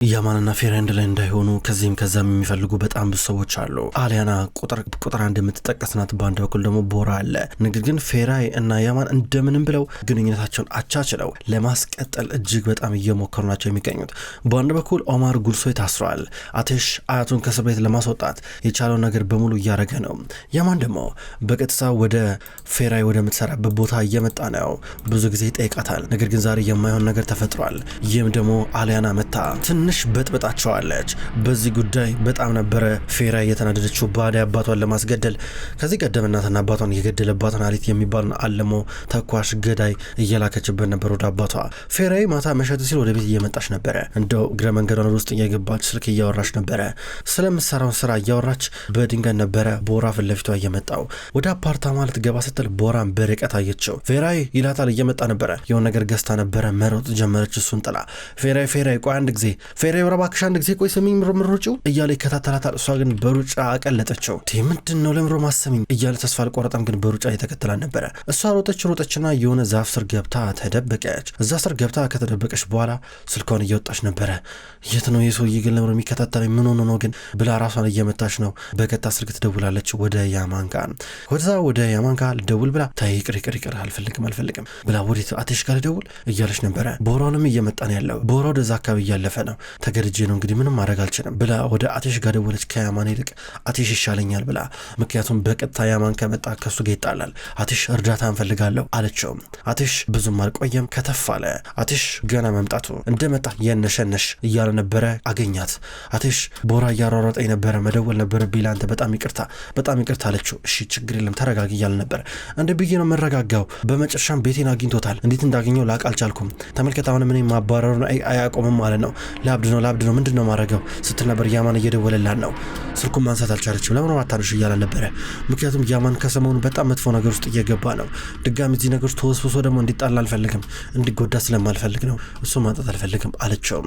ያማንና ፌራይ አንድ ላይ እንዳይሆኑ ከዚህም ከዛም የሚፈልጉ በጣም ብዙ ሰዎች አሉ። አሊያና ቁጥር አንድ የምትጠቀስ ናት። በአንድ በኩል ደግሞ ቦራ አለ። ነገር ግን ፌራይ እና ያማን እንደምንም ብለው ግንኙነታቸውን አቻችለው ለማስቀጠል እጅግ በጣም እየሞከሩ ናቸው የሚገኙት። በአንድ በኩል ኦማር ጉልሶይ ታስሯል። አቴሽ አያቱን ከእስር ቤት ለማስወጣት የቻለውን ነገር በሙሉ እያደረገ ነው። ያማን ደግሞ በቀጥታ ወደ ፌራይ ወደምትሰራበት ቦታ እየመጣ ነው። ብዙ ጊዜ ይጠይቃታል። ነገር ግን ዛሬ የማይሆን ነገር ተፈጥሯል። ይህም ደግሞ አሊያና መታ ትንሽ በጥብጣቸዋለች። በዚህ ጉዳይ በጣም ነበረ ፌራይ የተናደደችው። ባዳ አባቷን ለማስገደል ከዚህ ቀደም እናትና አባቷን የገደለባትን አሊት የሚባልን አለሞ ተኳሽ ገዳይ እየላከችበት ነበር ወደ አባቷ። ፌራይ ማታ መሸት ሲል ወደ ቤት እየመጣች ነበረ። እንደው እግረ መንገዷን ውስጥ እየገባች ስልክ እያወራች ነበረ። ስለምትሰራውን ስራ እያወራች በድንገት ነበረ ቦራ ፊት ለፊቷ እየመጣው። ወደ አፓርታማ ልትገባ ስትል ቦራን በርቀት አየችው። ፌራይ ይላታል። እየመጣ ነበረ። የሆነ ነገር ገዝታ ነበረ። መሮጥ ጀመረች እሱን ጥላ። ፌራይ ቆይ አንድ ጊዜ ፌራይ ወራባክሽ አንድ ጊዜ ቆይ ስሚኝ ምሮጭው እያለ ይከታተላታል። እሷ ግን በሩጫ አቀለጠችው። ምንድነው ለምሮ ማሰሚኝ እያለ ተስፋ አልቆረጠም። ግን በሩጫ እየተከተላ ነበረ። እሷ ሮጠችና የሆነ ዛፍ ስር ገብታ ተደበቀች። እዛ ስር ገብታ ከተደበቀች በኋላ ስልኳን እያወጣች ነበረ። የት ነው የሰውዬ ግን ለምሮ የሚከታተለኝ ምን ሆኖ ነው ግን ብላ ራሷን እየመታች ነው። በቀጥታ ስልክ ትደውላለች ወደ ያማን ጋር። ወደ ያማን ጋር ልደውል ብላ ታይ ይቅር አልፈልግም ብላ ወዴት አቴሽ ጋር ልደውል እያለች ነበረ። ቦራውንም እየመጣ ነው ያለው። ቦራው ወደዛ አካባቢ እያለፈ ነው። ተገድጄ ነው እንግዲህ ምንም ማድረግ አልችልም ብላ ወደ አቴሽ ጋር ደወለች። ከያማን ይልቅ አቴሽ ይሻለኛል ብላ። ምክንያቱም በቀጥታ ያማን ከመጣ ከሱ ጋር ይጣላል። አቴሽ እርዳታ እንፈልጋለሁ አለችው። አቴሽ ብዙም አልቆየም ከተፍ አለ። አቴሽ ገና መምጣቱ እንደመጣ የነሸነሽ እያለ ነበረ። አገኛት። አቴሽ ቦራ እያሯሯጠኝ ነበረ መደወል ነበረ ቢላ አንተ በጣም ይቅርታ አለችው። እሺ ችግር የለም ተረጋጊ እያለ ነበር። እንደ ብዬ ነው መረጋጋው። በመጨረሻም ቤቴን አግኝቶታል። እንዴት እንዳገኘው ላቅ አልቻልኩም። ተመልከት አሁን ምን ማባረሩን አያቆምም ማለት ነው። ላብድ ነው ምንድነው ማረጋው ስትል ነበር። ያማን እየደወለላት ነው። ስልኩን ማንሳት አልቻለችም። ለምን አታነሽ እያለ ነበረ። ምክንያቱም ያማን ከሰሞኑ በጣም መጥፎ ነገር ውስጥ እየገባ ነው። ድጋሚ እዚህ ነገር ተወስብሶ ደግሞ እንዲጣላ አልፈልግም፣ እንዲጎዳ ስለማልፈልግ ነው። እሱ ማጣት አልፈልግም አለችው።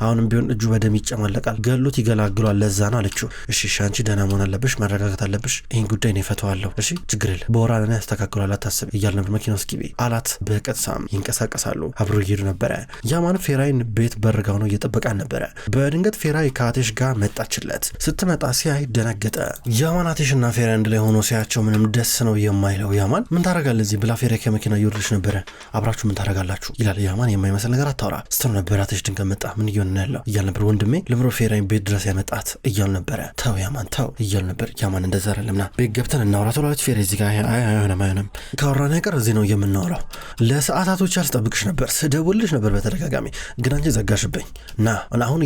አሁንም ቢሆን እጁ በደም ይጨማለቃል። ገሎት ይገላግሏል። ለዛ ነው አለችው። እሺ አንቺ ደህና መሆን አለብሽ፣ መረጋጋት አለብሽ። ይህን ጉዳይ ነው ፈተዋለሁ። እሺ ችግር የለ በወራ ለኔ ያስተካክሏል አታስብ እያለ ነበር። መኪና ውስጥ ግቢ አላት። በቀጥታም ይንቀሳቀሳሉ። አብሮ እየሄዱ ነበረ። ያማን ፌራይን ቤት በርጋው ነው እየጠበቃን ነበረ። በድንገት ፌራይ ከአቴሽ ጋር መጣችለት። ስትመጣ ሲያይ ደነገጠ። ያማን አቴሽና ፌራይ አንድ ላይ ሆኖ ሲያቸው ምንም ደስ ነው የማይለው። ያማን ምን ታረጋለህ እዚህ ብላ ፌራይ ከመኪና እየወረደች ነበረ። አብራችሁ ምን ታረጋላችሁ ይላል። ያማን የማይመስል ነገር አታውራ ስትል ነበር። አቴሽ ድንገት መጣ። ምን እየሆነ ያለው እያል ነበር። ወንድሜ ልብሮ ፌራይን ቤት ድረስ ያመጣት እያል ነበረ። ተው ያማን ተው እያል ነበር። ያማን እንደዛ አይደለምና ቤት ገብተን እናውራ ተሏት። ፌራይ እዚህ ጋር አይሆንም ካወራን አይቀር እዚህ ነው የምናወራው። ለሰዓታቶች አልጠብቅሽ ነበር ስደውልሽ ነበር በተደጋጋሚ ግን አንቺ ዘጋሽብኝ ና አሁን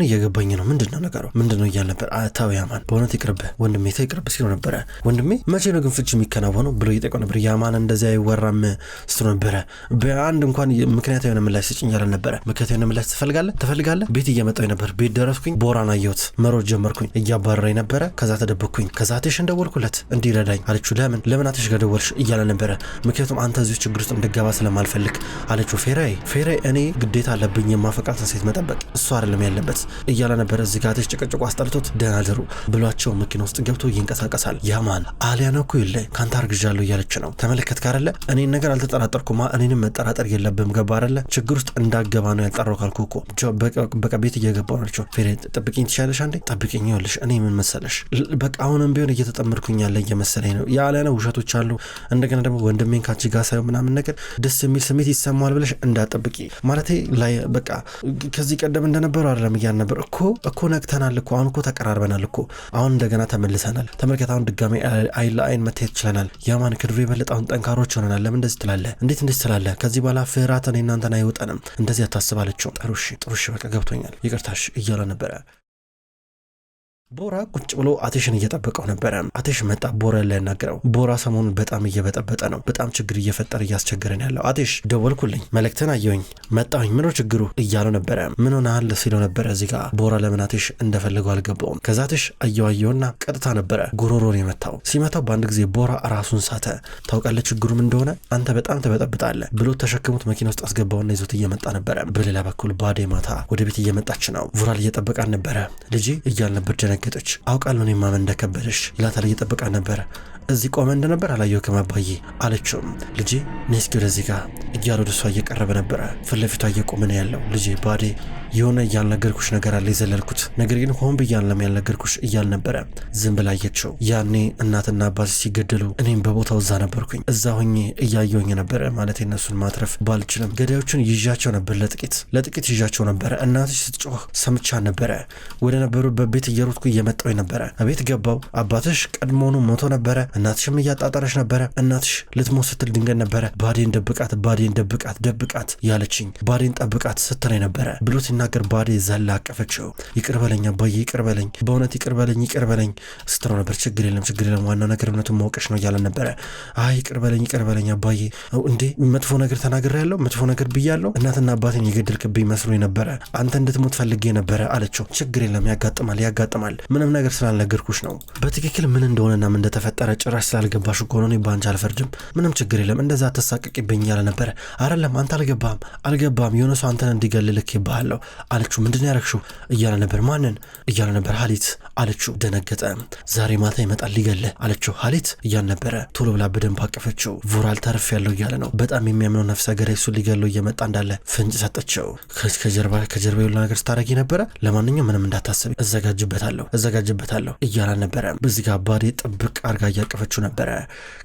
እየገባኝ ነው ምንድነው ነገሩ ምንድነው እያል ነበር። ተው ያማን በእውነት ይቅርብህ ወንድሜ ተው ይቅርብህ ሲሉ ነበረ። ወንድሜ መቼ ነው ግን ፍቺ የሚከናወነው ብሎ እየጠየቀው ነበር። ያማን እንደዚያ አይወራም ስትሉ ነበረ። በአንድ እንኳን ምክንያት የሆነ ምላሽ ስጭኝ ያለ ነበረ። ምክንያት የሆነ ምላሽ ትፈልጋለህ? ቤት እየመጣሁ ነበር። ቤት ደረስኩኝ። ቦራን አየሁት። መሮጥ ጀመርኩኝ። እያባረረኝ ነበረ። ከዛ ተደበቅኩኝ። ከዛ አቴሽ እንደወልኩለት እንዲረዳኝ አለችው። ለምን አቴሽ ጋር ደወልሽ እያለ ነበረ። ምክንያቱም አንተ እዚህ ችግር ውስጥ እንድገባ ስለማልፈልግ አለችው። ፌራይ እኔ ግዴታ አለብኝ የማፈቃትን ሴት መጠበቅ እሱ አይደለም ያለበት እያለ ነበር። እዚህ ጋር አቴሽ ጭቅጭቁ አስጠልቶት ደህና አደሩ ብሏቸው መኪና ውስጥ ገብቶ ይንቀሳቀሳል። ያማን አሊያና እኮ ይለ ካንተ አርግዣለሁ እያለች ነው። ተመለከት ካረለ እኔን ነገር አልተጠራጠርኩማ እኔንም መጠራጠር የለብም ገባ አይደለ ችግር ውስጥ እንዳገባ ነው ያልጠራው ካልኩ እኮ በቃ ቤት እየገባው ናቸው። ፌራይ ጠብቂኝ ትችያለሽ አንዴ ጠብቂኝ ይኸውልሽ እኔ ምን መሰለሽ በቃ አሁንም ቢሆን እየተጠመድኩኝ ያለ እየመሰለኝ ነው። ያሊያና ውሸቶች አሉ። እንደገና ደግሞ ወንድሜን ካንቺ ጋር ሳይሆን ምናምን ነገር ደስ የሚል ስሜት ይሰማዋል ብለሽ እንዳጠብቂ ማለቴ ላይ በቃ ከዚህ ቀደም እንደነበረው አይደለም እያል ነበር እኮ ነቅተናል እኮ አሁን እኮ ተቀራርበናል እኮ አሁን እንደገና ተመልሰናል። ተመልከት አሁን ድጋሜ አይን ለአይን መታየት ችለናል። ያማን ከድሮ የበለጠ አሁን ጠንካሮች ሆነናል። ለምን እንደዚህ ትላለህ? እንዴት እንደዚህ ትላለህ? ከዚህ በኋላ ፍርሃት እኔ እናንተን አይወጠንም። እንደዚህ አታስባለችው። ጥሩሽ በቃ ገብቶኛል ይቅርታሽ እያለ ነበረ። ቦራ ቁጭ ብሎ አቴሽን እየጠበቀው ነበረ። አቴሽ መጣ። ቦራ ላይ ያናገረው። ቦራ ሰሞኑን በጣም እየበጠበጠ ነው። በጣም ችግር እየፈጠረ እያስቸገረን ያለው። አቴሽ ደወልኩልኝ፣ መልእክትን አየሁኝ፣ መጣሁኝ፣ ምነው ችግሩ እያለው ነበረ። ምን ሆነሃል ሲለው ነበረ። እዚህ ጋር ቦራ ለምን አቴሽ እንደፈለገው አልገባውም። ከዛ አቴሽ አየዋየውና ቀጥታ ነበረ ጉሮሮን የመታው። ሲመታው በአንድ ጊዜ ቦራ ራሱን ሳተ። ታውቃለህ ችግሩም እንደሆነ አንተ በጣም ተበጠብጣለህ ብሎ ተሸክሙት መኪና ውስጥ አስገባውና ይዞት እየመጣ ነበረ። በሌላ በኩል ባዴ ማታ ወደ ቤት እየመጣች ነው። ቮራል እየጠበቃን ነበረ። ልጄ እያል ነበር። ደነገጠች። አውቃለሁ እኔ ማመን እንደከበደሽ ይላታል። እየጠበቃን ነበረ። እዚህ ቆመ እንደነበር አላየሁም አባዬ አለችው። ልጄ ነይ እስኪ ወደዚህ ጋር እያለ ወደ እሷ እየቀረበ ነበረ። ፊት ለፊቷ እየቆመ ነው ያለው። ልጄ ባዴ የሆነ ያልነገርኩሽ ነገር አለ የዘለልኩት ነገር ግን ሆን ብዬ ያልነገርኩሽ እያል ነበረ ዝም ብላ አየችው። ያኔ እናትና አባት ሲገደሉ እኔም በቦታው እዛ ነበርኩኝ። እዛ ሆኜ እያየሁኝ ነበረ ማለት እነሱን ማትረፍ ባልችልም ገዳዮቹን ይዣቸው ነበር። ለጥቂት ይዣቸው ነበረ። እናትሽ ስትጮህ ሰምቻ ነበረ። ወደ ነበሩበት ቤት እየሮጥኩ እየመጣሁ ነበረ። ቤት ገባው። አባትሽ ቀድሞውኑ ሞቶ ነበረ። እናትሽም እያጣጣረች ነበረ። እናትሽ ልትሞት ስትል ድንገት ነበረ ባዴን ደብቃት ያለችኝ። ባዴን ጠብቃት ስትለኝ ነበረ ብሎ ሲናገር ባዴ ዘላ አቀፈችው። ይቅር በለኝ አባዬ፣ ይቅር በለኝ፣ በእውነት ይቅር በለኝ ስትለው ነበር። ችግር የለም ዋናው ነገር እውነቱን ማውቀሽ ነው እያለ ነበረ። አይ ይቅር በለኝ አባዬ፣ እንዴ መጥፎ ነገር ተናግሬያለሁ፣ መጥፎ ነገር ብያለሁ፣ እናትና አባቴን የገደልክብኝ መስሎኝ ነበረ፣ አንተ እንድትሞት ፈልጌ ነበረ አለችው። ችግር የለም ያጋጥማል፣ ምንም ነገር ስላልነገርኩሽ ነው። በትክክል ምን እንደሆነና ምን እንደተፈጠረ ጭራሽ ስላልገባሽ እኮ ነው። እኔ ባንቺ አልፈርድም፣ ምንም ችግር የለም፣ እንደዛ ተሳቀቅብኝ እያለ ነበረ። አይደለም አንተ አልገባም የሆነ ሰው አንተን እንዲገልልክ ይባሃለሁ አለችው። ምንድነው ያረግሽው እያለ ነበር። ማንን እያለ ነበር። ሀሊት አለችው። ደነገጠ። ዛሬ ማታ ይመጣል ሊገልህ አለችው። ሀሊት እያለ ነበረ። ቶሎ ብላ በደንብ አቀፈችው። ቮራል ተርፍ ያለው እያለ ነው። በጣም የሚያምነው ነፍሰ ገዳይ እሱ ሊገለው እየመጣ እንዳለ ፍንጭ ሰጠችው። ከጀርባ የሁሉ ነገር ስታረጊ ነበረ። ለማንኛውም ምንም እንዳታስብ እዘጋጅበታለሁ እያለ ነበረ። በዚህ ጋር ባዴ ጥብቅ አርጋ እያቀፈችው ነበረ።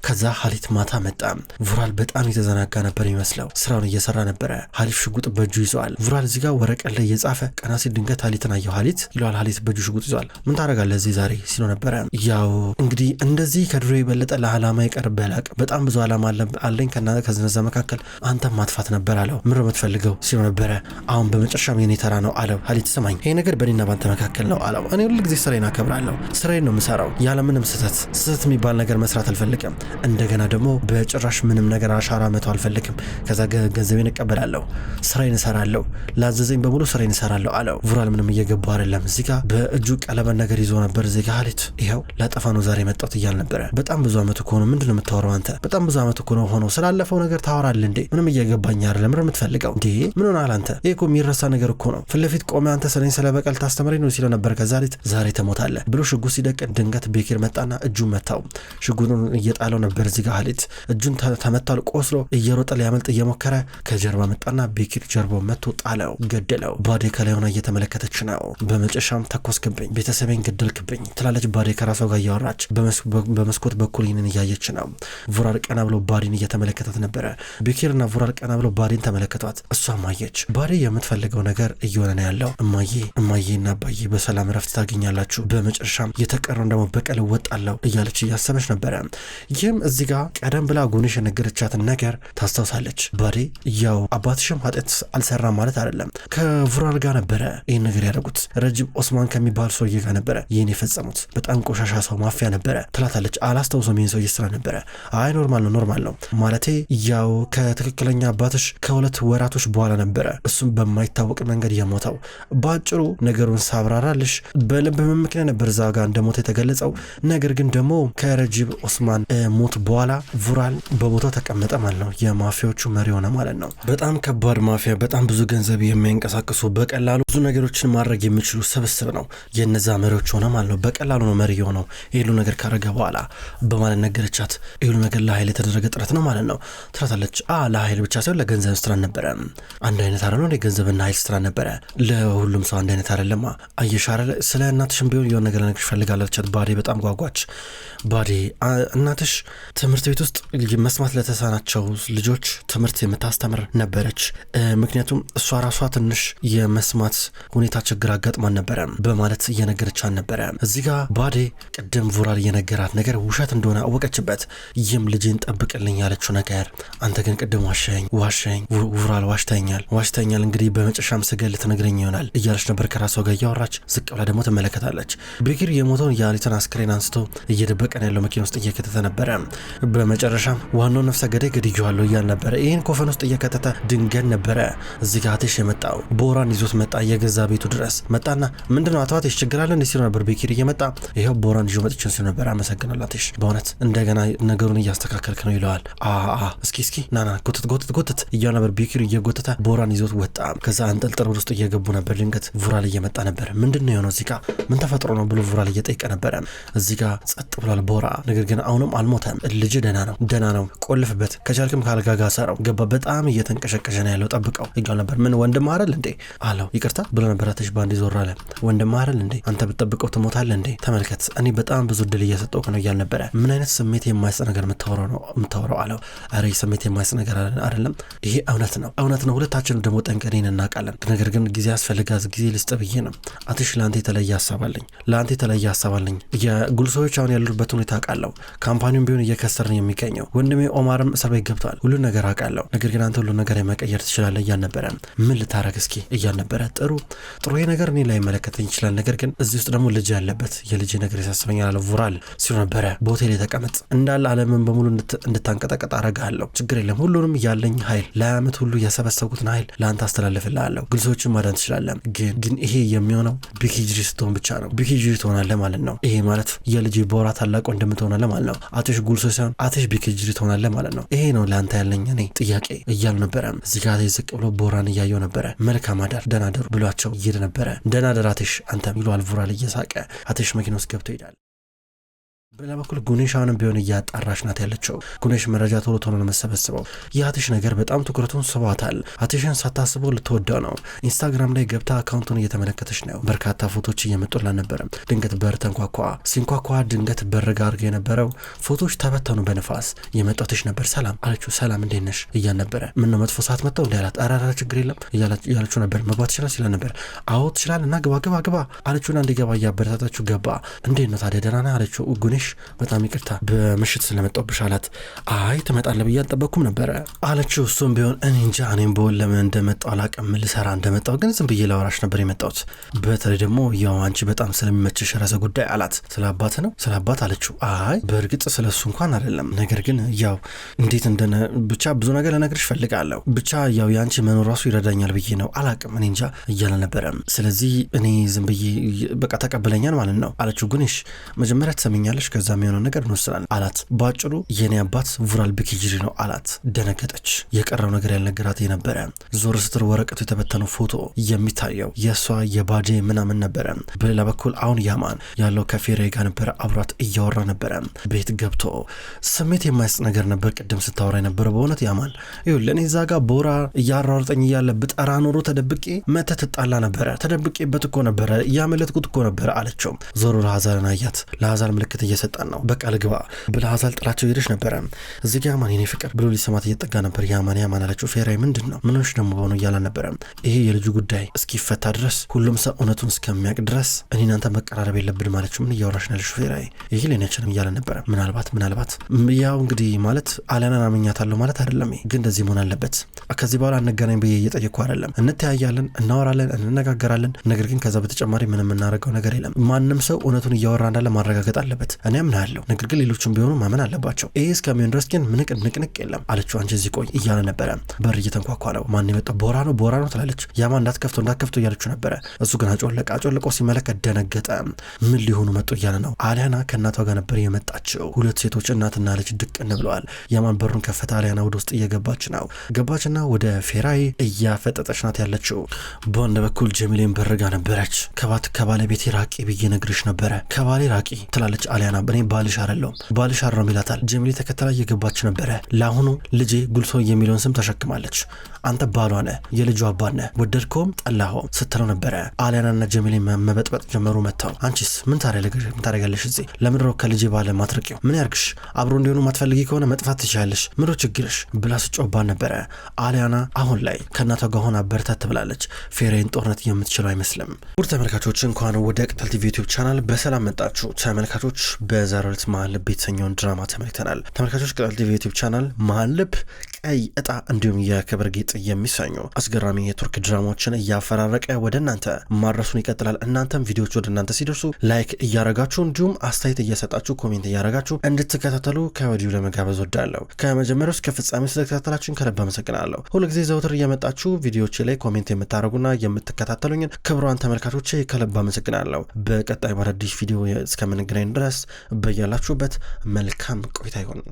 ከዛ ሀሊት ማታ መጣ። ቮራል በጣም የተዘናጋ ነበር ይመስለው። ስራውን እየሰራ ነበረ። ሀሊት ሽጉጥ በእጁ ይዘዋል። ቮራል እዚህ ጋር ወረቀት ላይ እየጻፈ ቀና ሲል ድንገት ሀሊትን አየው። ሀሊት ይለዋል። ሀሊት በእጁ ሽጉጥ ይዘዋል። ምን ታደርጋለህ እዚህ ዛሬ ሲለው ነበረ። ያው እንግዲህ እንደዚህ ከድሮ የበለጠ ለዓላማ ይቀርብ በላቅ በጣም ብዙ ዓላማ አለኝ ከነዛ መካከል አንተ ማጥፋት ነበር አለው። ምን ነው የምትፈልገው ሲለው ነበረ። አሁን በመጨረሻም የኔ ተራ ነው አለው። ሀሊት ስማኝ፣ ይሄ ነገር በእኔና ባንተ መካከል ነው አለው። እኔ ሁሉ ጊዜ ስራዬን አከብራለሁ፣ ስራዬን ነው የምሰራው፣ ያለምንም ስህተት የሚባል ነገር መስራት አልፈልግም። እንደገና ደግሞ በጭራሽ ምንም ነገር አሻራ መተው አልፈልግም። ከዛ ገንዘቤን እቀበላለሁ፣ ስራዬን እሰራለሁ፣ ላዘዘኝ በሙሉ ስራዬን እሰራለሁ አለው። ቮራል ምንም እየገባው አይደለም። እዚህ ጋር በእጁ ቀለበት ነገር ይዞ ነበር። እዚህ ጋር ሀሊት ይኸው ላጠፋ ነው ዛሬ መጣሁት እያል ነበረ። በጣም ብዙ አመት እኮ ነው። ምንድነው የምታወራው አንተ? በጣም ብዙ አመት እኮ ነው ሆኖ ስላለፈው ነገር ታወራለህ እንዴ? ምንም እየገባኝ አይደለም። ምንም የምትፈልገው እንዴ? ምን ሆነሃል አንተ? ይሄ እኮ የሚረሳ ነገር እኮ ነው። ፊት ለፊት ቆመ አንተ ስለ በቀል ታስተምረኝ ነው ሲለው ነበር። ከዛ ሀሊት ዛሬ ተሞታለህ ብሎ ሽጉጥ ሲደቅን ድንገት ቤኪር መጣና እጁን መታው። ሽጉጡን እየጣለው ነበር። እዚህ ጋር ሀሊት እጁን ተመታል። ቆስሎ እየሮጠ ሊያመልጥ እየሞከረ ከጀርባ መጣና ቤኪር ጀርባው መቶ ጣለው፣ ገደለው። ባዴ ከላይ ሆና እየተመለከተች ነው። በመጨረሻም ተኮስክብኝ፣ ቤተሰቤን ገደልክብኝ ትላለች ባዴ ከራሷ ጋር እያወራች በመስኮት በኩል ይህንን እያየች ነው። ቮራል ቀና ብሎ ባዴን እየተመለከታት ነበረ። ቤኪርና ቮራል ቀና ብሎ ባዴን ተመለከቷት። እሷም አየች። ባዴ የምትፈልገው ነገር እየሆነ ነው ያለው። እማዬና አባዬ በሰላም ረፍት ታገኛላችሁ፣ በመጨረሻም የተቀረውን ደግሞ በቀል እወጣለሁ እያለች እያሰበች ነበረ። ይህም እዚህ ጋር ቀደም ብላ ጎንሽ የነገረቻትን ነገር ታስታውሳለች። ባዴ ያው አባትሽም ኃጢአት አልሰራም ማለት አይደለም፣ ከቮራል ጋር ነበረ ይህን ነገር ያደረጉት፣ ረጅብ ኦስማን ከሚባል ሰውዬ ጋር ነበረ ይህን የፈጸሙት፣ በጣም ቆሻሻ ሰው ማፊያ ነበረ ትላታለች። አላስታውሰውም ይህን ሰውዬ ስራ ነበረ። አይ ኖርማል ነው ማለቴ ያው ከትክክለኛ አባትሽ ከሁለት ወራቶች በኋላ ነበረ እሱም በማይታወቅ መንገድ የሞተው። በአጭሩ ነገሩን ሳብራራልሽ በልብ ምክንያት ነበር እዛ ጋር እንደሞተ የተገለጸው። ነገር ግን ደግሞ ከረጅብ ኦስማን ሞት በኋላ ቮራል በቦታው ተቀመጠ ማለት ነው። የማፊያዎቹ መሪ ሆነ ማለት ነው። በጣም ከባድ ማፊያ፣ በጣም ብዙ ገንዘብ የሚያንቀሳቅሱ በቀላሉ ብዙ ነገሮችን ማድረግ የሚችሉ ስብስብ ነው የነዛ መሪዎች ሆነ ማለት ነው። በቀላሉ ነው መሪ የሆነው ይሄሉ ነገር ካረገ በኋላ በማለት ነገረቻት። ይሄሉ ነገር ለኃይል የተደረገ ጥረት ነው ማለት ነው ትላታለች። ለኃይል ብቻ ሳይሆን ለገንዘብ ስራ ነበረ። አንድ አይነት አይደለም እንደ ገንዘብና ኃይል ስራ ነበረ። ለሁሉም ሰው አንድ አይነት አይደለም። አየሻረ ስለ እናትሽም ቢሆን የሆነ ነገር ነገር ፈልጋለች። ባዴ በጣም ጓጓች። ባዴ እናትሽ ትምህርት ቤት ውስጥ መስማት ለተሳናቸው ልጆች ትምህርት የምታስተምር ነበረች። ምክንያቱም እሷ ራሷ ትንሽ የመስማት ሁኔታ ችግር አጋጥማን ነበረ በማለት እየነገረቻን ነበረ። እዚህ ጋር ባዴ ቅድም ቮራል እየነገራት ነገር ውሸት እንደሆነ አወቀችበት። ይህም ልጅን ጠብቅልኝ ያለችው ነገር አንተ ግን ቅድም ዋሸኝ ቮራል ዋሽተኛል እንግዲህ በመጨረሻም ስገል ትነግረኝ ይሆናል እያለች ነበር ከራሷ ጋር እያወራች። ዝቅ ብላ ደግሞ ትመለከታለች። ቤኪር የሞተውን የሀሊትን አስክሬን አንስቶ እየደበቀ ነው ያለው መኪና ውስጥ እየከተተ ነበረ። በመጨረሻም ዋናው ነፍሰ ገዳይ ገድዬዋለሁ እያል ነበረ። ይህን ኮፈን ውስጥ እየከተተ ድንገት ነበረ እዚህ ጋር አትሽ የመጣው። ቦራን ይዞት መጣ። የገዛ ቤቱ ድረስ መጣና ምንድነው አትሽ ችግር አለ እንዴ ሲሉ ነበር። ቤኪር እየመጣ ይሄው ቦራን ይዞ መጥቼ ሲሉ ነበር። አመሰግናለሁ አትሽ በእውነት እንደገና ነገሩን እያስተካከልክ ነው ይለዋል። እስኪ ናና ጎትት እያሉ ነበር። ቤኪር እየጎተተ ቦራን ይዞት ወጣ። ከዛ አንጠልጥለው ውስጥ እየገቡ ነበር። ድንገት ቮራል እየመጣ ነበር። ምንድነው የሆነው እዚህ ጋር ምን ተፈጥሮ ነው ብሎ ቮራል እየጠየቀ ነበረ። እዚህ ጋር ጸጥ ብሏል ቦራ። ነገር ግን አሁንም አልሞተም። ልጅ ደህና ነው ቆልፍበት፣ ከቻልክም ካልጋጋ ሰራው ገባ። በጣም እየተንቀሸቀሸ ነው ያለው። ጠብቀው እያሉ ነበር። ምን ወንድም አይደል እንዴ አለው። ይቅርታ ብሎ ነበር። አትሽ ባንዴ ዞር አለ። ወንድም አይደል እንዴ አንተ ብትጠብቀው ትሞታለህ እንዴ? ተመልከት እኔ በጣም ብዙ ድል እየሰጠው ነው እያል ነበረ። ምን አይነት ስሜት የማይሰጥ ነገር የምታወራው አለው። አረ ስሜት የማይሰጥ ነገር አይደለም ይሄ እውነት ነው። ሁለታችንም ደግሞ ጠንቀኔን እናውቃለን። ነገር ግን ጊዜ ያስፈልጋል። ጊዜ ልስጥ ብዬ ነው። አትሽ ለአንተ የተለየ ሀሳብ አለኝ። የጉልሶዎች አሁን ያሉበት ሁኔታ አውቃለሁ። ካምፓኒውን ቢሆን እየከሰርን የሚገኘው ወንድሜ ኦማርም እስር ቤት ገብቷል። ሁሉ ነገር አውቃለሁ። ነገር ግን አንተ ሁሉ ነገር የመቀየር ትችላለህ እያል ነበረ። ምን ልታረግ እስኪ እያል ነበረ። ጥሩ ነገር እኔ ላይ መለከተኝ ይችላል። ነገር ግን እዚህ ውስጥ ደግሞ ልጅ ያለበት የልጅ ነገር ያሳስበኛል አለ ቮራል ሲሉ ነበረ። በሆቴል የተቀመጥ እንዳለ ዓለምን በሙሉ እንድታንቀጠቀጥ አረጋለሁ። ችግር የለም ሁሉንም ያለኝ ኃይል ለዓመት ሁሉ የሰበሰብኩትን ኃይል ለአንተ አስተላልፍልሃለሁ። ጉልሶችን ማዳን ትችላለህ። ግን ይሄ የሚሆነው ቢኪጅሪ ስትሆን ብቻ ነው። ቢኪጅሪ ትሆናለህ ማለት ነው። ይሄ ማለት የልጅ ቦራ ታላቅ ወንድም ትሆናለህ ማለት ነው። አትሽ ጉልሶ ሳይሆን አትሽ ቢኪጅሪ ትሆናለህ ማለት ነው። ይሄ ነው ለአንተ ያለኝ እኔ ጥያቄ እያሉ ነበረ። እዚህ ጋር ዝቅ ብሎ ቦራን እያየው ነበረ። መልካም አዳር ደህና ደሩ ብሏቸው እየሄደ ነበረ። ደህና ደር አትሽ አንተም ይሏል ቮራል እየሳቀ። አትሽ መኪና ውስጥ ገብቶ ይሄዳል። በሌላ በኩል ጉኔሽ አሁንም ቢሆን እያጣራች ናት ያለችው። ጉኔሽ መረጃ ቶሎ ነው የምትሰበስበው። የአትሽ ነገር በጣም ትኩረቱን ስቧታል። አትሽን ሳታስበው ልትወደው ነው። ኢንስታግራም ላይ ገብታ አካውንቱን እየተመለከተች ነው። በርካታ ፎቶች እየመጡላ ነበረ። ድንገት በር ተንኳኳ። ሲንኳኳ ድንገት በር ጋር አድርገው የነበረው ፎቶች ተበተኑ በንፋስ። የመጣትሽ ነበር። ሰላም አለችው። ሰላም እንዴት ነሽ እያል ነበረ። ምነው መጥፎ ሰዓት መጣው እንዲ አላት። አራራ ችግር የለም እያለችው ነበር። መግባት ትችላል ሲላ ነበር። አዎ ትችላል እና ግባ አለችውና እንዲገባ እያበረታታችሁ ገባ። እንዴት ነው ታዲያ ደህና ነህ አለችው። ጉኔሽ በጣም ይቅርታ በምሽት ስለመጣሁብሽ አላት። አይ ትመጣለህ ብዬ አልጠበቅኩም ነበረ አለችው። እሱም ቢሆን እኔ እንጃ እኔም በወል ለምን እንደመጣሁ አላውቅም። ልሰራ እንደመጣሁ ግን ዝም ብዬ ላወራሽ ነበር የመጣሁት። በተለይ ደግሞ ያው አንቺ በጣም ስለሚመችሽ ርዕሰ ጉዳይ አላት። ስለ አባት ነው? ስለ አባት አለችው። አይ በእርግጥ ስለ እሱ እንኳን አይደለም፣ ነገር ግን ያው እንዴት እንደነ ብቻ ብዙ ነገር ልነግርሽ ፈልጋለሁ። ብቻ ያው የአንቺ መኖር ራሱ ይረዳኛል ብዬ ነው አላውቅም እኔ እንጃ እያለ ነበረ። ስለዚህ እኔ ዝም ብዬ በቃ ተቀበለኛል ማለት ነው አለችው። ጉኔሽ መጀመሪያ ትሰሚኛለሽ ከዛ የሚሆነው ነገር እንወስናለን አላት። ባጭሩ የኔ አባት ቮራል ቢኪጅሪ ነው አላት። ደነገጠች። የቀረው ነገር ያልነገራት የነበረ ዞር ስትር ወረቀቱ የተበተነው ፎቶ የሚታየው የእሷ የባጄ ምናምን ነበረ። በሌላ በኩል አሁን ያማን ያለው ከፌሬ ጋር ነበረ። አብሯት እያወራ ነበረ። ቤት ገብቶ ስሜት የማይስጥ ነገር ነበር ቅድም ስታወራ የነበረ። በእውነት ያማን ይኸውልህ እኔ እዛ ጋር ቦራ እያሯርጠኝ እያለ ብጠራ ኖሮ ተደብቄ መተህ ትጣላ ነበረ። ተደብቄበት እኮ ነበረ እያመለጥኩት እኮ ነበረ አለችው። ዞሮ ለሀዛርን አያት። ለሀዛር ምልክት እየሰጠን ነው በቃ ልግባ ብላ ሀዛል ጥላቸው ሄደች ነበረ። እዚህ ጋር ያማን የኔ ፍቅር ብሎ ሊሰማት እየጠጋ ነበር። ያማን አለችው። ፌራይ ምንድን ነው ምኖች ደግሞ በሆኑ እያላ ነበረ። ይሄ የልጁ ጉዳይ እስኪፈታ ድረስ ሁሉም ሰው እውነቱን እስከሚያውቅ ድረስ እኔ እናንተ መቀራረብ የለብን ማለችው። ምን እያወራሽ ነው ያለችው ፌራይ? ይሄ ሌናችንም እያለ ነበረ። ምናልባት ያው እንግዲህ ማለት አሊያናን አመኛታለሁ ማለት አይደለም፣ ግን እንደዚህ መሆን አለበት። ከዚህ በኋላ አንገናኝ ብዬ እየጠየቅኩ አይደለም። እንተያያለን፣ እናወራለን፣ እንነጋገራለን። ነገር ግን ከዛ በተጨማሪ ምንም የምናደርገው ነገር የለም። ማንም ሰው እውነቱን እያወራ እንዳለ ማረጋገጥ አለበት። እኔ አምናለሁ፣ ነገር ግን ሌሎችም ቢሆኑ ማመን አለባቸው። ይሄ እስከሚሆን ድረስ ግን ንቅንቅ የለም አለችው። አንቺ እዚህ ቆይ እያለ ነበረ። በር እየተንኳኳ ነው። ማን የመጣው? ቦራ ነው ትላለች። ያማን እንዳትከፍተው እያለችው ነበረ። እሱ ግን አጮለቆ ሲመለከት ደነገጠ። ምን ሊሆኑ መጡ እያለ ነው። አሊያና ከእናቷ ጋር ነበር የመጣችው። ሁለት ሴቶች እናትና ልጅ ድቅን ብለዋል። ያማን በሩን ከፈታ። አሊያና ወደ ውስጥ ገባችና ወደ ፌራይ እያፈጠጠች ናት ያለችው። በወንድ በኩል ጀሚሌን በርጋ ነበረች። ከባለቤቴ ራቂ ብዬ ነግርሽ ነበረ። ከባሌ ራቂ ትላለች አሊያና። እኔ ባልሽ አይደለም ይላታል። ጀሚሌ ተከተላ እየገባች ነበረ። ለአሁኑ ልጄ ጉልሶ የሚለውን ስም ተሸክማለች። አንተ ባሏ ነህ፣ የልጁ አባት ነህ፣ ወደድከውም ጠላኸውም ስትለው ነበረ። አሊያናና ጀሚሌ መበጥበጥ ጀመሩ መጥተው። አንቺስ ምን ታደርጋለሽ እዚህ? ለምድሮ ከልጄ ባለ ማትረቂው ምን ያርግሽ? አብሮ እንዲሆኑ ማትፈልጊ ከሆነ መጥፋት ትችላለሽ፣ ምድሮ ችግርሽ ብላ ስጮባን ነበረ። አሊያና አሁን ላይ ከእናቷ ጋር ሆና በርታት ትብላለች። ፌራይን ጦርነት የምትችለው አይመስልም። ውድ ተመልካቾች እንኳን ወደ ቅጠል ቲቪ ዩቲዩብ ቻናል በሰላም መጣችሁ። ተመልካቾች በዛሬው ዕለት መሀል ልብ የተሰኘውን ድራማ ተመልክተናል። ተመልካቾች ቅጠል ቲቪ ዩቲዩብ ቻናል መሀል ልብ፣ ቀይ እጣ እንዲሁም የክብር ጌጥ የሚሰኙ አስገራሚ የቱርክ ድራማዎችን እያፈራረቀ ወደ እናንተ ማድረሱን ይቀጥላል። እናንተም ቪዲዮዎች ወደ እናንተ ሲደርሱ ላይክ እያረጋችሁ እንዲሁም አስተያየት እየሰጣችሁ ኮሜንት እያረጋችሁ እንድትከታተሉ ከወዲሁ ለመጋበዝ ወዳለሁ። ከመጀመሪያው እስከ ፍጻሜ ስለተከታተላችሁን ከልብ አመሰግናለሁ። ሁልጊዜ ዘውትር እየመጣችሁ ቪዲዮዎች ላይ ኮሜንት የምታደርጉና የምትከታተሉኝን ክቡራን ተመልካቾች ከልብ አመሰግናለሁ። በቀጣይ በአዲስ ቪዲዮ እስከምንገናኝ ድረስ በያላችሁበት መልካም ቆይታ ይሁን።